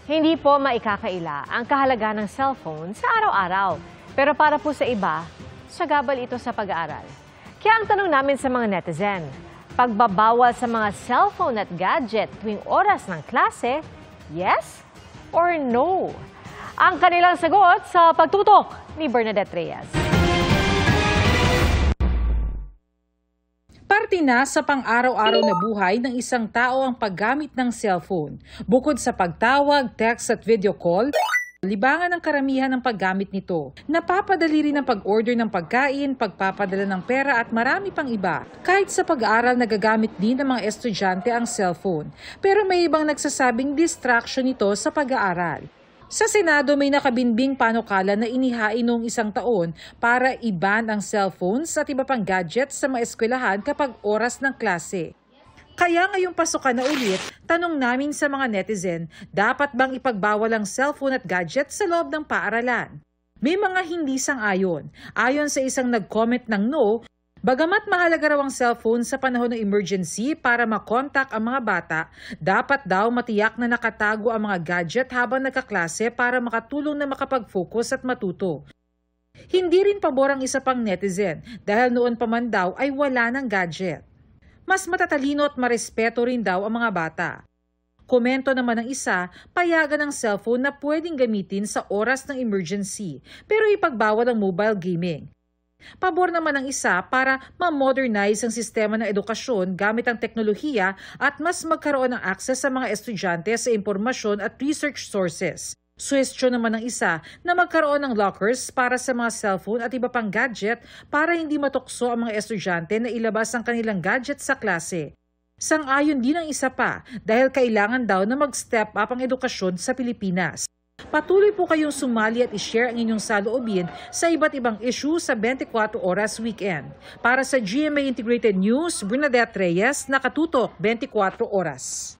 Hindi po maikakaila ang kahalagahan ng cellphone sa araw-araw. Pero para po sa iba, sagabal ito sa pag-aaral. Kaya ang tanong namin sa mga netizen, pagbabawal sa mga cellphone at gadget tuwing oras ng klase, yes or no? Ang kanilang sagot sa pagtutok ni Bernadette Reyes. Parte na sa pang-araw-araw na buhay ng isang tao ang paggamit ng cellphone. Bukod sa pagtawag, text at video call, libangan ang karamihan ng paggamit nito. Napapadali rin ang pag-order ng pagkain, pagpapadala ng pera at marami pang iba. Kahit sa pag-aaral nagagamit din ng mga estudyante ang cellphone. Pero may ibang nagsasabing distraction ito sa pag-aaral. Sa Senado may nakabinbing panukala na inihain noong isang taon para i-ban ang cellphones at iba pang gadgets sa mga eskwelahan kapag oras ng klase. Kaya ngayong pasukan na ulit, tanong namin sa mga netizen, dapat bang ipagbawal ang cellphone at gadgets sa loob ng paaralan? May mga hindi sang-ayon. Ayon sa isang nag-comment ng no, bagamat mahalaga raw ang cellphone sa panahon ng emergency para makontak ang mga bata, dapat daw matiyak na nakatago ang mga gadget habang nagkaklase para makatulong na makapag-focus at matuto. Hindi rin pabor ang isa pang netizen dahil noon pa man daw ay wala ng gadget. Mas matatalino at marespeto rin daw ang mga bata. Komento naman ng isa, payagan ang cellphone na pwedeng gamitin sa oras ng emergency pero ipagbawal ang mobile gaming. Pabor naman ang isa para ma-modernize ang sistema ng edukasyon gamit ang teknolohiya at mas magkaroon ng access sa mga estudyante sa impormasyon at research sources. Suwestyon naman ng isa na magkaroon ng lockers para sa mga cellphone at iba pang gadget para hindi matukso ang mga estudyante na ilabas ang kanilang gadget sa klase. Sang-ayon din ang isa pa dahil kailangan daw na mag-step up ang edukasyon sa Pilipinas. Patuloy po kayong sumali at i-share ang inyong saloobin sa iba't ibang issue sa 24 Oras Weekend. Para sa GMA Integrated News, Bernadette Reyes, nakatutok 24 Oras.